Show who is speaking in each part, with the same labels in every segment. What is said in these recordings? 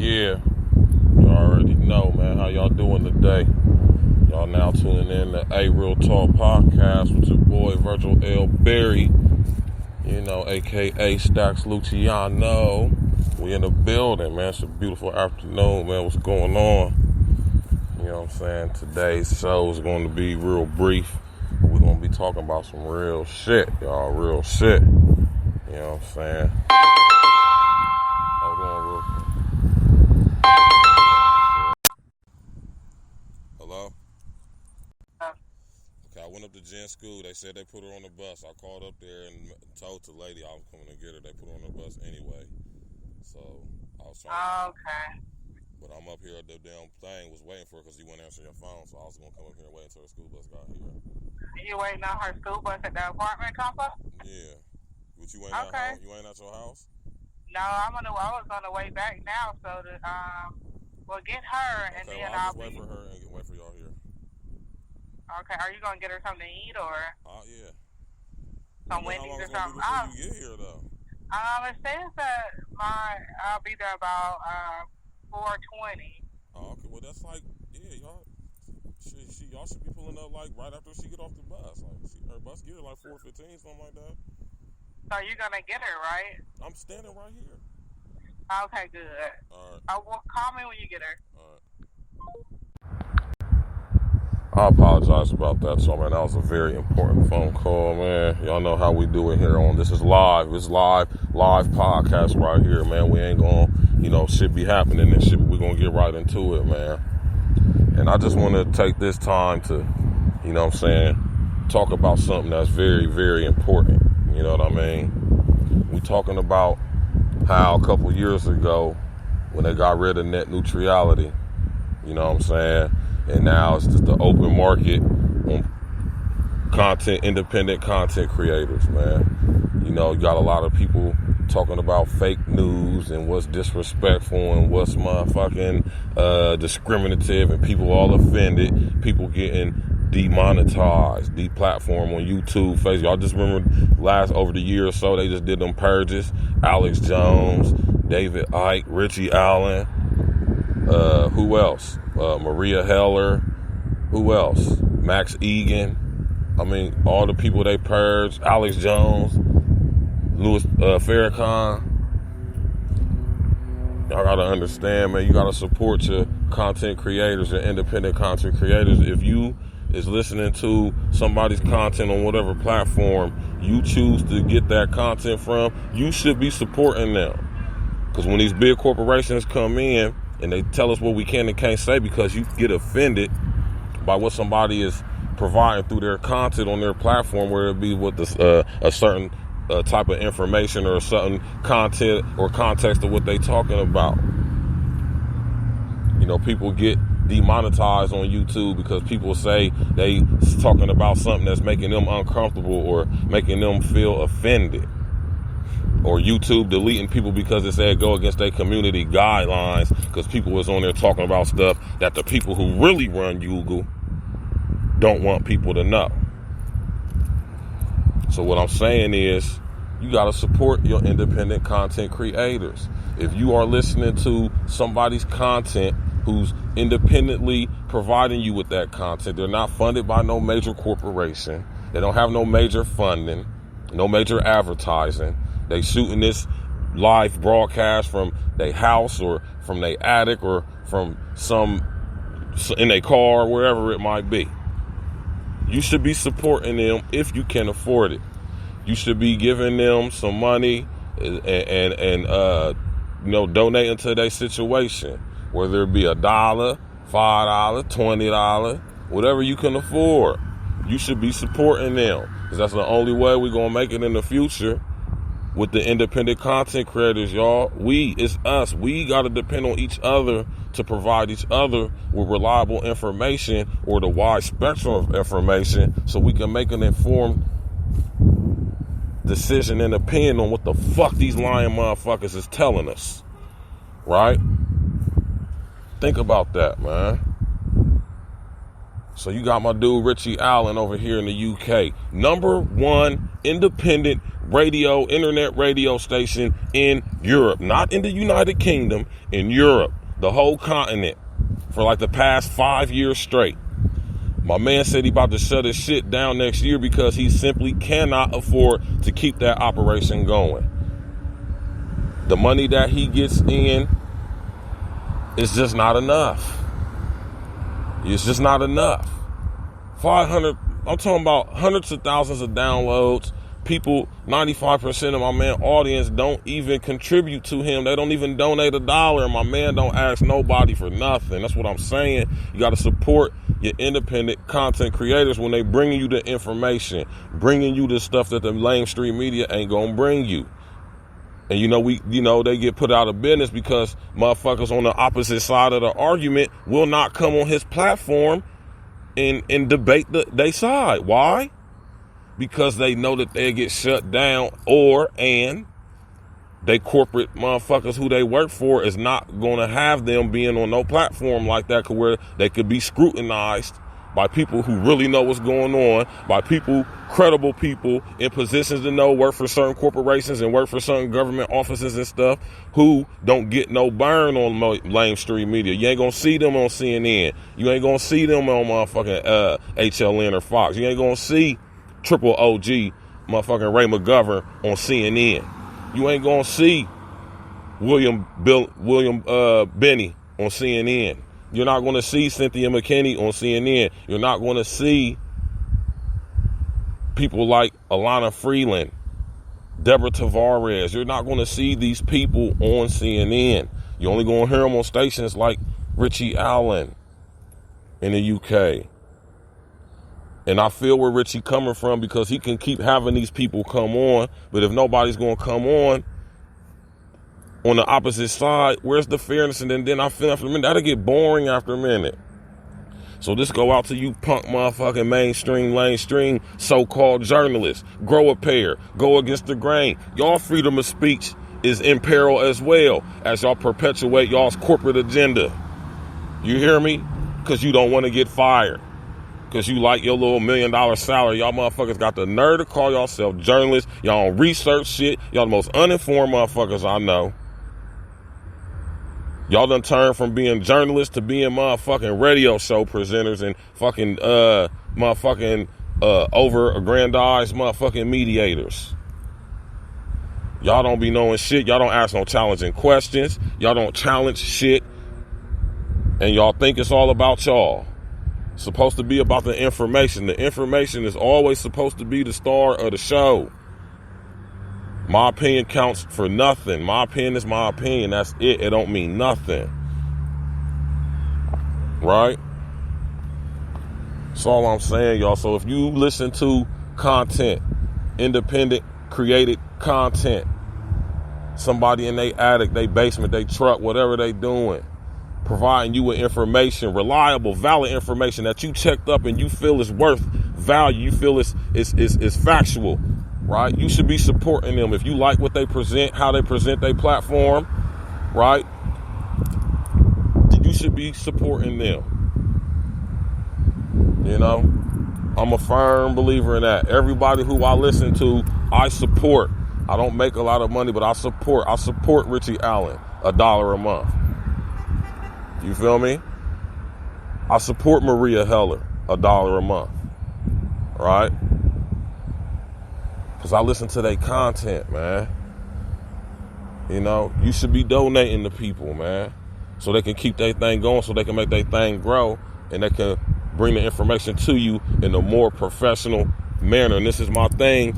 Speaker 1: Yeah, you already know, man, how y'all doing today. Y'all now tuning in to A Real Talk Podcast with your boy VirgilBerry, you know, a.k.a. Stacks Luciano. We in the building, man. It's a beautiful afternoon, man. What's going on? You know what I'm saying? Today's show is going to be real brief. We're going to be talking about some real shit, y'all. Real shit. You know what I'm saying? Hold on real quick. Hello? Okay, I went up to Jen School. They said they put her on the bus. I called up there and told the lady I was coming to get her. They put her on the bus anyway. So, I was trying to... Okay. But I'm up here at the damn thing, was waiting for her because you wouldn't answer your phone, so I was going to come up here and wait until her school bus got here.
Speaker 2: You waiting on her school bus at the apartment complex?
Speaker 1: Yeah. But you ain't at home? You ain't at your house?
Speaker 2: No, I was on the way back now, so that we'll get her and
Speaker 1: okay,
Speaker 2: then
Speaker 1: I'll just wait for her and wait for y'all here.
Speaker 2: Okay, are you gonna get her something to eat or?
Speaker 1: Yeah.
Speaker 2: Some Wendy's or something?
Speaker 1: How long is it gonna be before you get here though?
Speaker 2: It says that I'll be there about 4:20.
Speaker 1: Oh, okay. Well, that's like, yeah, y'all. Y'all should be pulling up like right after she get off the bus. Like, her bus get her like 4:15, something like that.
Speaker 2: So you're gonna get her, right?
Speaker 1: I'm standing right here.
Speaker 2: Okay, good.
Speaker 1: All right.
Speaker 2: Well, call me when you get her.
Speaker 1: All right. I apologize about that, so man, that was a very important phone call, man. Y'all know how we do it here on This Is Live. It's live podcast right here, man. We ain't gonna, shit be happening and shit, but we're gonna get right into it, man. And I just want to take this time to, talk about something that's very, very important. You know what I mean? We talking about how a couple years ago, when they got rid of net neutrality, you know what I'm saying? And now it's just the open market on independent content creators, man. You got a lot of people talking about fake news and what's disrespectful and what's motherfucking discriminative, and people all offended, people getting demonetized, deplatformed on YouTube, Facebook. Y'all just remember over the year or so, they just did them purges. Alex Jones, David Icke, Richie Allen, who else? Maria Heller, who else? Max Egan. I mean, all the people they purged. Alex Jones, Louis Farrakhan. Y'all gotta understand, man, you gotta support your content creators, your independent content creators. If you is listening to somebody's content on whatever platform you choose to get that content from, you should be supporting them. Because when these big corporations come in and they tell us what we can and can't say because you get offended by what somebody is providing through their content on their platform, whether it be with a certain type of information or a certain content or context of what they talking about. People get demonetized on YouTube because people say they talking about something that's making them uncomfortable or making them feel offended. Or YouTube deleting people because it said go against their community guidelines because people was on there talking about stuff that the people who really run Google don't want people to know. So what I'm saying is, you got to support your independent content creators. If you are listening to somebody's content who's independently providing you with that content, they're not funded by no major corporation. They don't have no major funding, no major advertising. They shooting this live broadcast from their house or from their attic or from in their car, wherever it might be. You should be supporting them if you can afford it. You should be giving them some money and donating to their situation, whether it be $1, $5, $20, whatever you can afford. You should be supporting them because that's the only way we're gonna make it in the future. With the independent content creators, y'all, it's us. We got to depend on each other to provide each other with reliable information or the wide spectrum of information so we can make an informed decision and opinion on what the fuck these lying motherfuckers is telling us. Right? Think about that, man. So you got my dude Richie Allen over here in the UK. #1 independent radio, internet radio station in Europe. Not in the United Kingdom, in Europe. The whole continent. For like the past 5 years straight. My man said he about to shut his shit down next year because he simply cannot afford to keep that operation going. The money that he gets in is just not enough. It's just not enough. 500, I'm talking about hundreds of thousands of downloads. People, 95% of my man audience don't even contribute to him. They don't even donate $1. And my man don't ask nobody for nothing. That's what I'm saying. You got to support your independent content creators when they bringing you the information, bringing you the stuff that the mainstream media ain't gonna bring you. And they get put out of business because motherfuckers on the opposite side of the argument will not come on his platform and debate they side. Why? Because they know that they get shut down, and they corporate motherfuckers who they work for is not going to have them being on no platform like that where they could be scrutinized by people who really know what's going on, by people, credible people in positions to know, work for certain corporations and work for certain government offices and stuff, who don't get no burn on mainstream media. You ain't gonna see them on CNN. You ain't gonna see them on motherfucking HLN or Fox. You ain't gonna see Triple OG motherfucking Ray McGovern on CNN. You ain't gonna see William Benny on CNN. You're not going to see Cynthia McKinney on CNN. You're not going to see people like Alana Freeland, Deborah Tavares. You're not going to see these people on CNN. You're only going to hear them on stations like Richie Allen in the UK. And I feel where Richie coming from because he can keep having these people come on. But if nobody's going to come on the opposite side, where's the fairness? And then I feel after a minute, that'll get boring after a minute. So this go out to you punk motherfucking mainstream so-called journalists. Grow a pair. Go against the grain. Y'all freedom of speech is in peril as well as y'all perpetuate y'all's corporate agenda. You hear me? Because you don't want to get fired. Because you like your little $1 million salary. Y'all motherfuckers got the nerve to call yourself journalists. Y'all don't research shit. Y'all the most uninformed motherfuckers I know. Y'all done turned from being journalists to being motherfucking radio show presenters and fucking over-aggrandized motherfucking mediators. Y'all don't be knowing shit. Y'all don't ask no challenging questions. Y'all don't challenge shit. And y'all think it's all about y'all. It's supposed to be about the information. The information is always supposed to be the star of the show. My opinion counts for nothing. My opinion is my opinion. That's it. It don't mean nothing. Right? That's all I'm saying, y'all. So if you listen to content, independent, created content, somebody in their attic, their basement, their truck, whatever they doing, providing you with information, reliable, valid information that you checked up and you feel is worth value, you feel is factual. Right? You should be supporting them. If you like what they present, how they present their platform, right? You should be supporting them. You know? I'm a firm believer in that. Everybody who I listen to, I support. I don't make a lot of money, but I support. I support Richie Allen, $1 a month. You feel me? I support Maria Heller, $1 a month. Right? Because I listen to their content, man. You know, you should be donating to people, man. So they can keep their thing going, so they can make their thing grow, and they can bring the information to you in a more professional manner. And this is my thing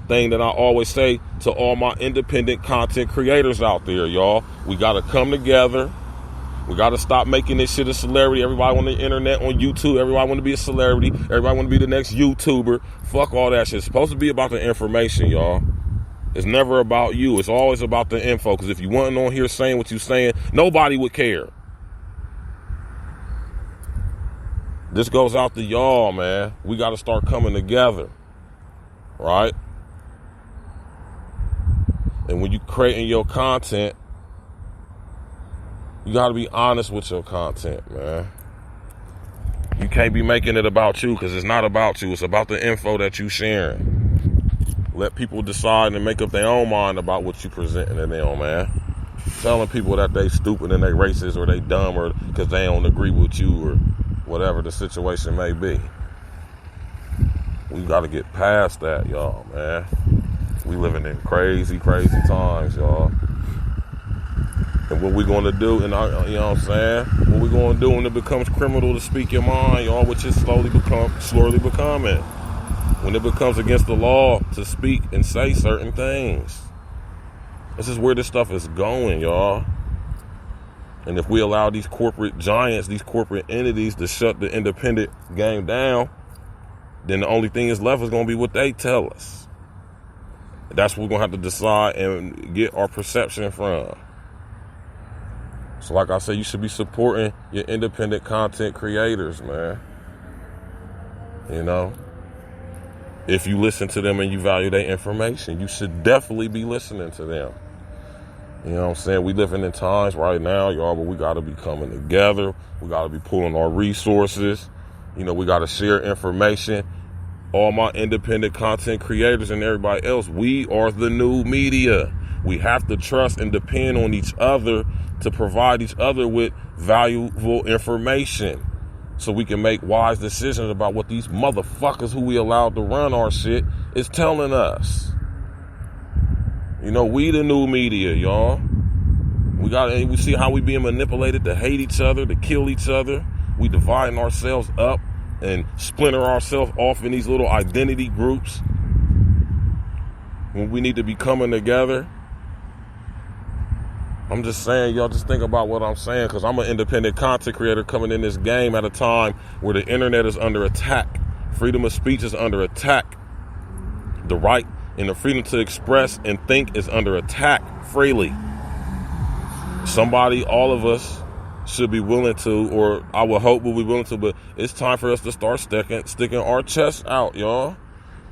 Speaker 1: that I always say to all my independent content creators out there, y'all. We got to come together. We got to stop making this shit a celebrity. Everybody on the internet, on YouTube, everybody want to be a celebrity. Everybody want to be the next YouTuber. Fuck all that shit. It's supposed to be about the information, y'all. It's never about you. It's always about the info. Because if you weren't on here saying what you're saying, nobody would care. This goes out to y'all, man. We got to start coming together. Right? And when you creating your content, you got to be honest with your content, man. You can't be making it about you, because it's not about you. It's about the info that you sharing. Let people decide and make up their own mind about what you presenting to them, man. Telling people that they stupid and they racist or they dumb or because they don't agree with you or whatever the situation may be. We got to get past that, y'all, man. We living in crazy, crazy times, y'all. And what we going to do, and you know what I'm saying? What we going to do when it becomes criminal to speak your mind, y'all, which is slowly becoming. When it becomes against the law to speak and say certain things. This is where this stuff is going, y'all. And if we allow these corporate giants, these corporate entities to shut the independent game down, then the only thing is left is going to be what they tell us. That's what we're going to have to decide and get our perception from. So like I said, you should be supporting your independent content creators, man. You know? If you listen to them and you value their information, you should definitely be listening to them. You know what I'm saying? We living in times right now, y'all, but we got to be coming together. We got to be pulling our resources. You know, we got to share information. All my independent content creators and everybody else, we are the new media. We have to trust and depend on each other to provide each other with valuable information so we can make wise decisions about what these motherfuckers who we allowed to run our shit is telling us. You know, we the new media, y'all. We see how we being manipulated to hate each other, to kill each other. We dividing ourselves up and splinter ourselves off in these little identity groups when we need to be coming together. I'm just saying, y'all just think about what I'm saying, because I'm an independent content creator coming in this game at a time where the internet is under attack. Freedom of speech is under attack. The right and the freedom to express and think is under attack freely. Somebody, all of us, should be willing to, or I would hope we'll be willing to, but it's time for us to start sticking our chests out, y'all.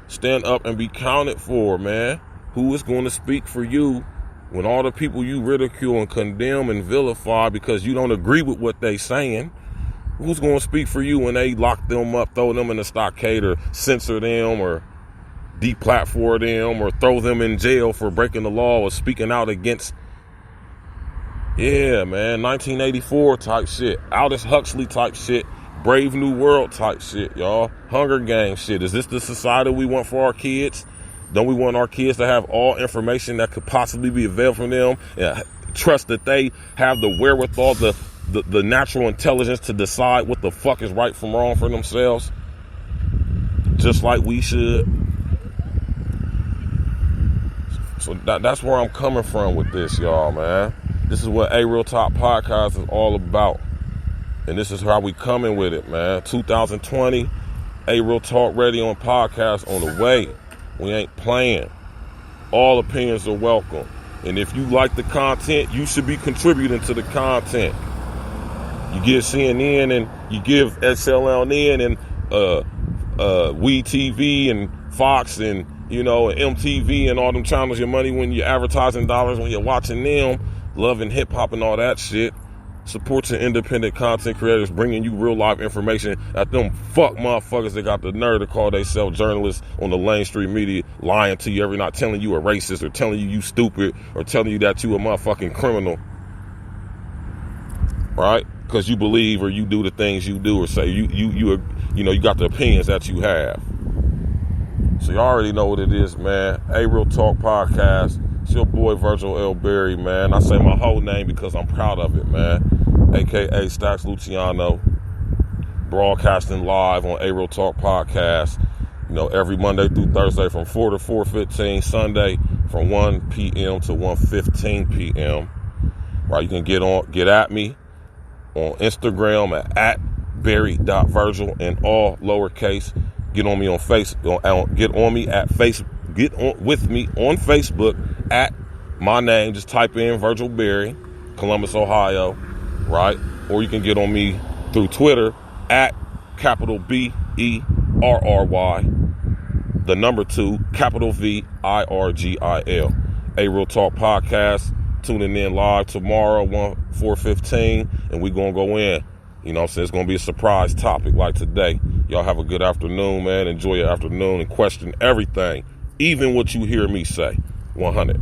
Speaker 1: Stand up and be counted for, man. Who is going to speak for you when all the people you ridicule and condemn and vilify because you don't agree with what they saying? Who's going to speak for you when they lock them up, throw them in the stockade, or censor them, or deplatform them, or throw them in jail for breaking the law or speaking out against, yeah, man, 1984 type shit, Aldous Huxley type shit, Brave New World type shit, y'all. Hunger Games shit. Is this the society we want for our kids? Don't we want our kids to have all information that could possibly be available from them, and trust that they have the wherewithal, the natural intelligence to decide what the fuck is right from wrong for themselves, just like we should? So that's where I'm coming from with this, y'all, man. This is what A Real Talk Podcast is all about. And this is how we coming with it, man. 2020, A Real Talk Radio and Podcast on the way. We ain't playing. All opinions are welcome. And if you like the content, you should be contributing to the content. You give CNN and you give SLN and We TV and Fox and, you know, and MTV and all them channels your money when you're advertising dollars, when you're watching them, loving hip hop and all that shit. Support your independent content creators, bringing you real life information at them fuck motherfuckers that got the nerve to call themselves journalists on the mainstream media, lying to you every night, telling you a racist or telling you stupid or telling you that you a motherfucking criminal, right? Because you believe or you do the things you do or say you got the opinions that you have. So you already know what it is, man. A Real Talk Podcast. It's your boy Virgil L. Berry, man. I say my whole name because I'm proud of it, man. AKA Stacks Luciano. Broadcasting live on A Real Talk Podcast. You know, every Monday through Thursday from 4 to 4:15. Sunday from 1 p.m. to 1:15 p.m. Right, you can get at me on Instagram at berry.virgil in all lowercase. Get on me on Facebook. Get with me on Facebook at my name. Just type in Virgil Berry, Columbus, Ohio, right? Or you can get on me through Twitter at capital BERRY, the number 2, capital VIRGIL. A Real Talk Podcast. Tuning in live tomorrow, 4:15, and we gonna go in. You know what I'm saying? It's going to be a surprise topic like today. Y'all have a good afternoon, man. Enjoy your afternoon and question everything, even what you hear me say. 100.